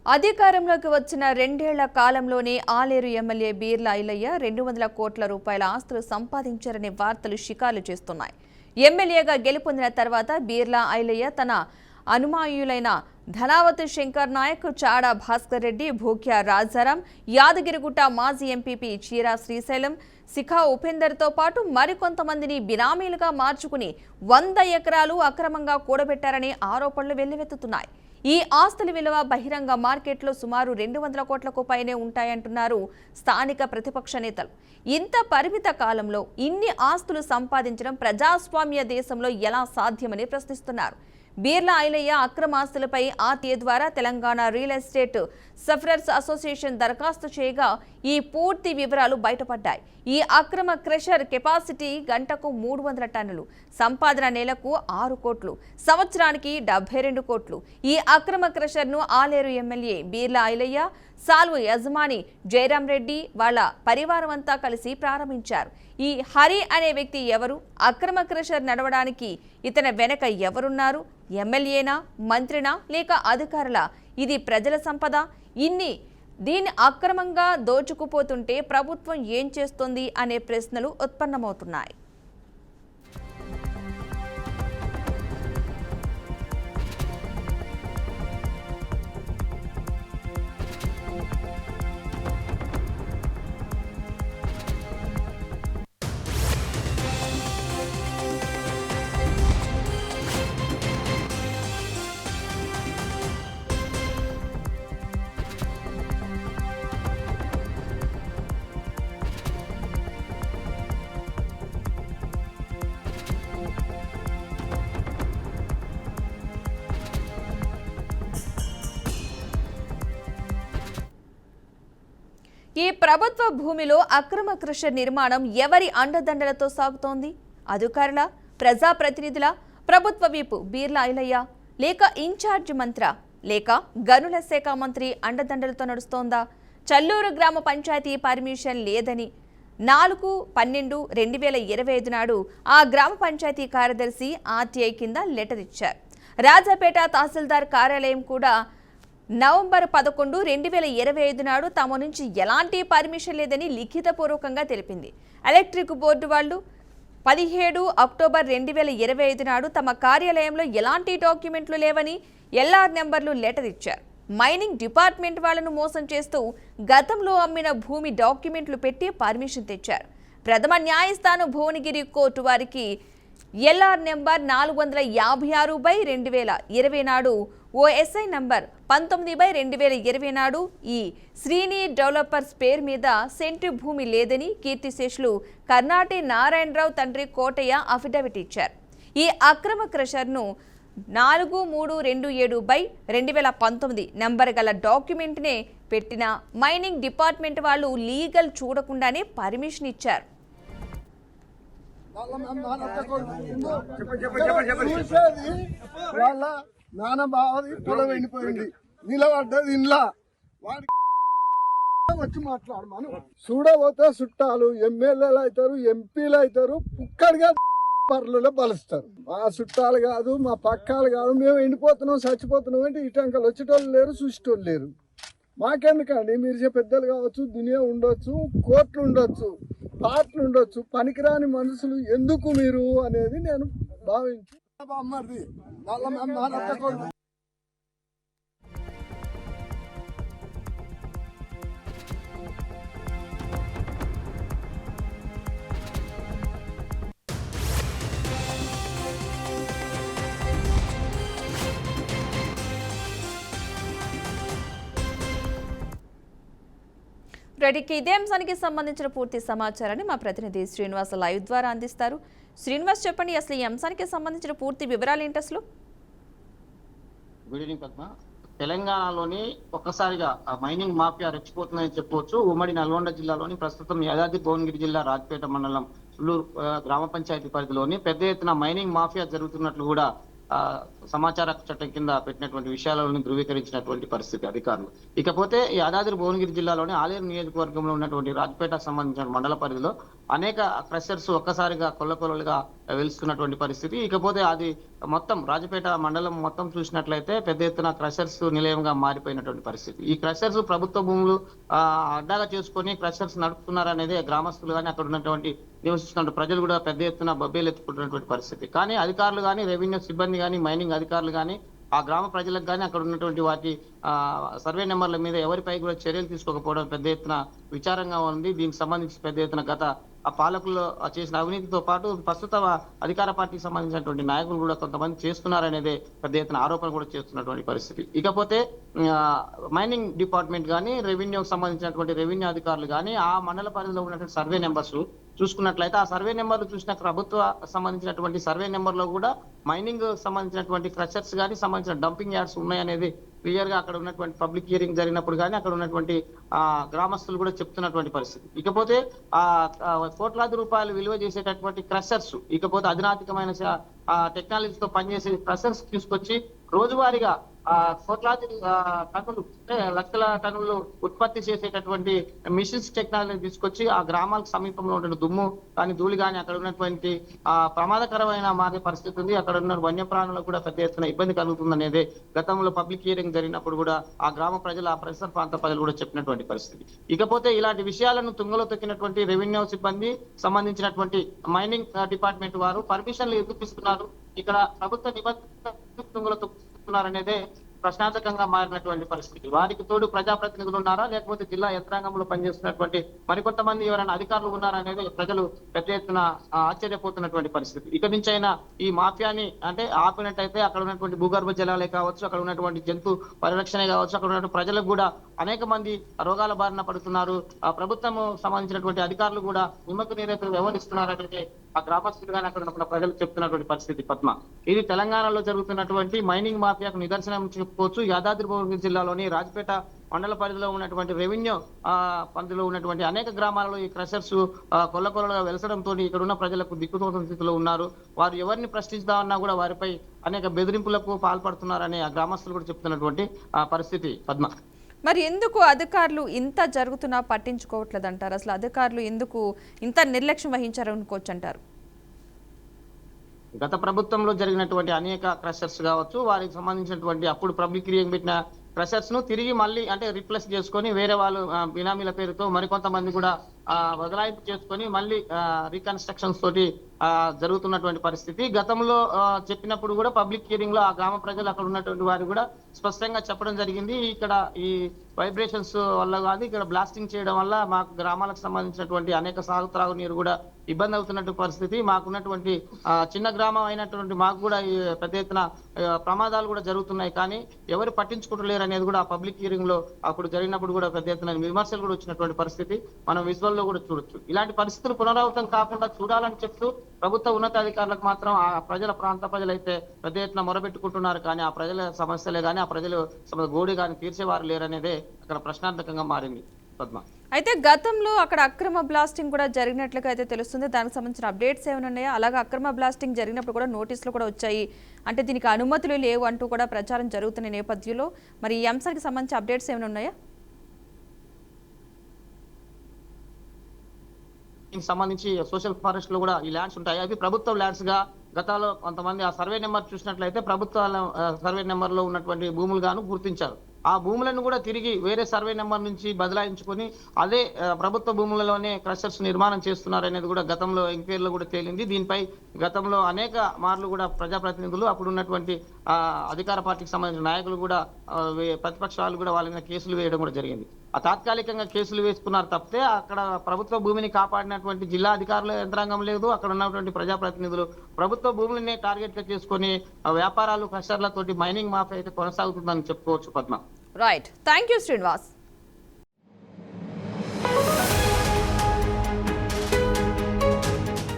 అధికారంలోకి వచ్చిన రెండేళ్ల కాలంలోనే ఆలేరు ఎమ్మెల్యే బీర్ల ఐలయ్య 200 కోట్ల రూపాయల ఆస్తులు సంపాదించారనే వార్తలు షికారు చేస్తున్నాయి. ఎమ్మెల్యేగా గెలుపొందిన తర్వాత బీర్ల ఐలయ్య తన అనుమాయులైన ధనావతి శంకర్ నాయక్, చాడా భాస్కర్ రెడ్డి, భూక్యా రాజారాం, యాదగిరిగుట్ట మాజీ ఎంపీపీ చీరా శ్రీశైలం, శిఖా ఉపేందర్తో పాటు మరికొంతమందిని బినామీలుగా మార్చుకుని 100 ఎకరాలు అక్రమంగా కూడబెట్టారనే ఆరోపణలు వెల్లువెత్తుతున్నాయి. ఈ ఆస్తుల విలువ బహిరంగ మార్కెట్లో సుమారు 200 కోట్లకు పైనే ఉంటాయంటున్నారు స్థానిక ప్రతిపక్ష నేతలు. ఇంత పరిమిత కాలంలో ఇన్ని ఆస్తులు సంపాదించడం ప్రజాస్వామ్య దేశంలో ఎలా సాధ్యమని ప్రశ్నిస్తున్నారు. బీర్ల ఐలయ్య అక్రమ ఆస్తులపై ఆర్టీఏ ద్వారా Telangana real estate sufferers association దరఖాస్తు చేయగా ఈ పూర్తి వివరాలు బయటపడ్డాయి. ఈ అక్రమ క్రషర్ కెపాసిటీ గంటకు 300 టన్నులు, సంపాదన నెలకు 6 కోట్లు, సంవత్సరానికి 72 కోట్లు. ఈ అక్రమ క్రషర్ను ఆలేరు ఎమ్మెల్యే బీర్ల ఐలయ్య, సాల్వు యజమాని జయరాం రెడ్డి వాళ్ళ పరివారం అంతా కలిసి ప్రారంభించారు. ఈ హరి అనే వ్యక్తి ఎవరు? అక్రమ క్రషర్ నడవడానికి ఇతని వెనక ఎవరున్నారు? ఎమ్మెల్యేనా, మంత్రినా, లేక అధికారులా? ఇది ప్రజల సంపద. దీన్ని అక్రమంగా దోచుకుపోతుంటే ప్రభుత్వం ఏం చేస్తోంది అనే ప్రశ్నలు ఉత్పన్నమవుతున్నాయి. ఈ ప్రభుత్వ భూమిలో అక్రమ క్రషర్ నిర్మాణం ఎవరి అండదండలతో సాగుతోంది? అధికారుల, ప్రజాప్రతినిధుల, ప్రభుత్వ విప్ బీర్ల ఐలయ్య, లేక ఇన్ఛార్జ్ మంత్ర, లేక గనుల శాఖ మంత్రి అండదండలతో నడుస్తోందా? చల్లూరు గ్రామ పంచాయతీ పర్మిషన్ లేదని 4/12/2025 నాడు ఆ గ్రామ పంచాయతీ కార్యదర్శి ఆర్టీఐ కింద లెటర్ ఇచ్చారు. రాజాపేట తహసీల్దార్ కార్యాలయం కూడా నవంబర్ 11, 2025 నాడు తమ నుంచి ఎలాంటి పర్మిషన్ లేదని లిఖితపూర్వకంగా తెలిపింది. ఎలక్ట్రిక్ బోర్డు వాళ్ళు 17 అక్టోబర్ 2025 నాడు తమ కార్యాలయంలో ఎలాంటి డాక్యుమెంట్లు లేవని ఎల్ఆర్ నెంబర్లు లెటర్ ఇచ్చారు. మైనింగ్ డిపార్ట్మెంట్ వాళ్లను మోసం చేస్తూ గతంలో అమ్మిన భూమి డాక్యుమెంట్లు పెట్టి పర్మిషన్ తెచ్చారు. ప్రథమ న్యాయస్థానం భువనగిరి కోర్టు వారికి ఎల్ఆర్ నెంబర్ 456/2020 నాడు, ఓఎస్ఐ నంబర్ 19/2020 నాడు ఈ శ్రీని డెవలపర్స్ పేరు మీద సెంటు భూమి లేదని కీర్తిశేషులు కర్ణాటి నారాయణరావు తండ్రి కోటయ్య అఫిడవిట్ ఇచ్చారు. ఈ అక్రమ క్రషర్ను 4327/2019 నెంబర్ గల డాక్యుమెంట్నే పెట్టిన మైనింగ్ డిపార్ట్మెంట్ వాళ్ళు లీగల్ చూడకుండానే పర్మిషన్ ఇచ్చారు. నాన్న బావది పొలం ఎండిపోయింది, నిలబడ్డది ఇంట్లో వచ్చి మాట్లాడు. మనం చూడబోతే చుట్టాలు ఎమ్మెల్యేలు అవుతారు, ఎంపీలు అవుతారు, పుక్కడిగా పర్లలో బలుస్తారు. మా చుట్టాలు కాదు, మా పక్కాలు కాదు. మేము ఎండిపోతున్నాం, చచ్చిపోతున్నాం అంటే ఇటంకలు వచ్చేటోళ్ళు లేరు, చూసేటోళ్ళు లేరు. మాకెందుకండి? మీరు పెద్దలు కావచ్చు, దునియా ఉండొచ్చు, కోర్టులు ఉండొచ్చు, పార్టీలు ఉండొచ్చు, పనికిరాని మనుషులు ఎందుకు మీరు అనేది నేను భావించి అమ్మది ఇదే అంశానికి సంబంధించిన పూర్తి సమాచారాన్ని మా ప్రతినిధి శ్రీనివాస్ లైవ్ ద్వారా అందిస్తారు. శ్రీనివాస్, చెప్పండి, అసలు ఈ అంశానికి సంబంధించిన పూర్తి వివరాలు ఏంటి అసలు? Good evening Padma. తెలంగాణలోని ఒక్కసారిగా మైనింగ్ మాఫియా రెచ్చిపోతుందని చెప్పవచ్చు. ఉమ్మడి నల్గొండ జిల్లాలోని ప్రస్తుతం యాదాద్రి భువనగిరి జిల్లా రాజపేట మండలం సుల్లూరు గ్రామ పంచాయతీ పరిధిలోని పెద్ద ఎత్తున మైనింగ్ మాఫియా జరుగుతున్నట్లు కూడా సమాచార చట్టం కింద పెట్టినటువంటి విషయాలను ధృవీకరించినటువంటి పరిస్థితి అధికారులు. ఇకపోతే ఈ యాదాద్రి భువనగిరి జిల్లాలోని ఆలేరు నియోజకవర్గంలో ఉన్నటువంటి రాజపేట సంబంధించిన మండల పరిధిలో అనేక క్రషర్స్ ఒక్కసారిగా కొల్లకొల్లలుగా వెలుస్తున్నటువంటి పరిస్థితి. ఇకపోతే అది మొత్తం రాజపేట మండలం మొత్తం చూసినట్లయితే పెద్ద ఎత్తున క్రషర్స్ నిలయంగా మారిపోయినటువంటి పరిస్థితి. ఈ క్రషర్స్ ప్రభుత్వ భూములు అడ్డాగా చేసుకొని క్రషర్స్ నడుపుతున్నారనేది గ్రామస్తులు కానీ అక్కడ ఉన్నటువంటి నివసిస్తున్న ప్రజలు కూడా పెద్ద ఎత్తున బబ్బేలు ఎత్తుకుంటున్నటువంటి పరిస్థితి. కానీ అధికారులు కానీ, రెవెన్యూ సిబ్బంది కానీ, మైనింగ్ అధికారులు కానీ, ఆ గ్రామ ప్రజలకు కానీ అక్కడ ఉన్నటువంటి వాటి సర్వే నెంబర్ల మీద ఎవరిపై కూడా చర్యలు తీసుకోకపోవడం పెద్ద ఎత్తున విచారంగా ఉంది. దీనికి సంబంధించి పెద్ద ఎత్తున గత ఆ పాలకులు చేసిన అవినీతితో పాటు ప్రస్తుత అధికార పార్టీకి సంబంధించినటువంటి నాయకులు కూడా కొంతమంది చేస్తున్నారనేదే పెద్ద ఎత్తున ఆరోపణ కూడా చేస్తున్నటువంటి పరిస్థితి. ఇకపోతే మైనింగ్ డిపార్ట్మెంట్ కానీ, రెవెన్యూకి సంబంధించినటువంటి రెవెన్యూ అధికారులు కానీ ఆ మండల పరిధిలో ఉన్నటువంటి సర్వే నెంబర్స్ చూసుకున్నట్లయితే ఆ సర్వే నెంబర్లు చూసిన ప్రభుత్వ సంబంధించినటువంటి సర్వే నెంబర్ లో కూడా మైనింగ్ సంబంధించినటువంటి క్రషర్స్ కానీ, సంబంధించిన డంపింగ్ యార్డ్స్ ఉన్నాయనేది క్లియర్ గా అక్కడ ఉన్నటువంటి పబ్లిక్ హియరింగ్ జరిగినప్పుడు కానీ అక్కడ ఉన్నటువంటి గ్రామస్తులు కూడా చెప్తున్నటువంటి పరిస్థితి. ఇకపోతే కోట్లాది రూపాయలు విలువ చేసేటటువంటి క్రషర్స్, ఇకపోతే అధునాతకమైన టెక్నాలజీతో పనిచేసే క్రషర్స్ తీసుకొచ్చి రోజువారీగా కోట్లాది టన్నులు లక్షల టన్నులు ఉత్పత్తి చేసేటటువంటి మిషన్స్ టెక్నాలజీ తీసుకొచ్చి ఆ గ్రామాలకు సమీపంలో ఉన్న దుమ్ము కానీ, ధూళి కానీ, అక్కడ ఉన్నటువంటి ప్రమాదకరమైన మారే పరిస్థితి ఉంది. అక్కడ ఉన్న వన్యప్రాణులకు కూడా పెద్ద ఎత్తున ఇబ్బంది కలుగుతుంది అనేది గతంలో పబ్లిక్ హియరింగ్ జరిగినప్పుడు కూడా ఆ గ్రామ ప్రజలు, ఆ పరిసర ప్రాంత ప్రజలు కూడా చెప్పినటువంటి పరిస్థితి. ఇకపోతే ఇలాంటి విషయాలను తుంగలో తొక్కినటువంటి రెవెన్యూ సిబ్బంది, సంబంధించినటువంటి మైనింగ్ డిపార్ట్మెంట్ వారు పర్మిషన్లు ఎందుకు ఇస్తున్నారు, ఇక్కడ ప్రభుత్వ నిబంధనలు తుంగలో తొక్కుతున్నారనేదే ప్రశ్నార్థకంగా మారినటువంటి పరిస్థితి. వారికి తోడు ప్రజాప్రతినిధులు ఉన్నారా, లేకపోతే జిల్లా యంత్రాంగంలో పనిచేస్తున్నటువంటి మరికొంతమంది ఎవరైనా అధికారులు ఉన్నారా అనేది ప్రజలు పెద్ద ఎత్తున ఆశ్చర్యపోతున్నటువంటి పరిస్థితి. ఇక నుంచి అయినా ఈ మాఫియాని అంటే ఆపినట్టయితే అక్కడ ఉన్నటువంటి భూగర్భ జలాలే కావచ్చు, అక్కడ ఉన్నటువంటి జంతు పరిరక్షణ కావచ్చు, అక్కడ ఉన్నటువంటి ప్రజలకు కూడా అనేక మంది రోగాల బారిన పడుతున్నారు. ఆ ప్రభుత్వం సంబంధించినటువంటి అధికారులు కూడా నిమ్మకు నీరెత్తులు వ్యవహరిస్తున్నారంటే ఆ గ్రామస్తులు కానీ అక్కడ ఉన్న ప్రజలు చెప్తున్నటువంటి పరిస్థితి. పద్మ, ఇది తెలంగాణలో జరుగుతున్నటువంటి మైనింగ్ మాఫియాకు నిదర్శనం చెప్పుకోవచ్చు. యాదాద్రి భువనగిరి జిల్లాలోని రాజపేట మండల పరిధిలో ఉన్నటువంటి రెవెన్యూ పరిధిలో ఉన్నటువంటి అనేక గ్రామాలలో ఈ క్రషర్స్ కొల్లకొల్లగా వెలసడంతో ఇక్కడ ఉన్న ప్రజలకు దిక్కుతోచిన స్థితిలో ఉన్నారు. వారు ఎవరిని ప్రశ్నిస్తామన్నా కూడా వారిపై అనేక బెదిరింపులకు పాల్పడుతున్నారని ఆ గ్రామస్తులు కూడా చెప్తున్నటువంటి పరిస్థితి. పద్మ, మరి ఎందుకు అధికారులు ఇంత జరుగుతున్నా పట్టించుకోవట్లేదు అంటారు? అసలు అధికారులు ఎందుకు ఇంత నిర్లక్ష్యం వహించారు అనుకోవచ్చు అంటారు? గత ప్రభుత్వంలో జరిగినటువంటి అనేక క్రషర్స్ కావచ్చు, వారికి సంబంధించినటువంటి అప్పుడు పబ్లిక్ హియరింగ్ పెట్టిన క్రషర్స్ ను తిరిగి మళ్ళీ అంటే రిప్లేస్ చేసుకొని వేరే వాళ్ళు బినామీల పేరుతో మరికొంతమంది కూడా బదలాయింపు చేసుకొని మళ్ళీ రీకన్స్ట్రక్షన్స్ తోటి జరుగుతున్నటువంటి పరిస్థితి. గతంలో చెప్పినప్పుడు కూడా పబ్లిక్ హియరింగ్ లో ఆ గ్రామ ప్రజలు అక్కడ ఉన్నటువంటి వారు కూడా స్పష్టంగా చెప్పడం జరిగింది, ఇక్కడ ఈ వైబ్రేషన్స్ వల్ల కాదు, ఇక్కడ బ్లాస్టింగ్ చేయడం వల్ల మాకు గ్రామాలకు సంబంధించినటువంటి అనేక తాగు నీరు కూడా ఇబ్బంది అవుతున్నటువంటి పరిస్థితి. మాకున్నటువంటి చిన్న గ్రామం అయినటువంటి మాకు కూడా పెద్ద ఎత్తున ప్రమాదాలు కూడా జరుగుతున్నాయి, కానీ ఎవరు పట్టించుకుంటలేరు అనేది కూడా ఆ పబ్లిక్ హియరింగ్ లో అప్పుడు జరిగినప్పుడు కూడా పెద్ద ఎత్తున విమర్శలు కూడా వచ్చినటువంటి పరిస్థితి మనం విజువల్ లో కూడా చూడొచ్చు. ఇలాంటి పరిస్థితులు పునరావృతం కాకుండా చూడాలని చెప్తూ ప్రభుత్వ ఉన్నతాధికారులకు మాత్రం ఆ ప్రజల ప్రాంత ప్రజలైతే పెద్ద ఎత్తున మొరబెట్టుకుంటున్నారు, కానీ ఆ ప్రజల సమస్యలే కానీ ఆ ప్రజలు గోడి కానీ తీర్చేవారు లేరనేదే అక్కడ ప్రశ్నార్థకంగా మారింది. పద్మ, అయితే గతంలో అక్కడ అక్రమ బ్లాస్టింగ్ కూడా జరిగినట్లుగా అయితే తెలుస్తుంది. దానికి సంబంధించిన అప్డేట్స్ ఏమైనా ఉన్నాయా? అలాగే అక్రమ బ్లాస్టింగ్ జరిగినప్పుడు కూడా నోటీసులు కూడా వచ్చాయి, అంటే దీనికి అనుమతులు లేవు అంటూ కూడా ప్రచారం జరుగుతున్న నేపథ్యంలో మరి ఈ అంశానికి సంబంధించి అప్డేట్స్ ఏమైనా ఉన్నాయా? దీనికి సంబంధించి సోషల్ ఫారెస్ట్ లో కూడా ఈ ల్యాండ్స్ ఉంటాయి, అవి ప్రభుత్వ ల్యాండ్స్ గా గతంలో కొంతమంది ఆ సర్వే నెంబర్ చూసినట్లయితే ప్రభుత్వ సర్వే నెంబర్ లో ఉన్నటువంటి భూములు గాను గుర్తించారు. ఆ భూములను కూడా తిరిగి వేరే సర్వే నెంబర్ నుంచి బదలాయించుకొని అదే ప్రభుత్వ భూములలోనే క్రషర్స్ నిర్మాణం చేస్తున్నారనేది కూడా గతంలో ఎంక్వైరీలో కూడా తేలింది. దీనిపై గతంలో అనేక మార్లు కూడా ప్రజాప్రతినిధులు అప్పుడు ఉన్నటువంటి అధికార పార్టీకి సంబంధించిన నాయకులు కూడా ప్రతిపక్షాలు కూడా వాళ్ళ మీద కేసులు వేయడం కూడా జరిగింది. ఆ తాత్కాలికంగా కేసులు వేసుకున్నారు తప్పితే అక్కడ ప్రభుత్వ భూమిని కాపాడినటువంటి జిల్లా అధికారుల యంత్రాంగం లేదు. అక్కడ ఉన్నటువంటి ప్రజాప్రతినిధులు ప్రభుత్వ భూములనే టార్గెట్ గా చేసుకొని వ్యాపారాలు క్రషర్లతోటి మైనింగ్ మాఫియా అయితే కొనసాగుతుందని చెప్పుకోవచ్చు. Padma, right, thank you Srinivas.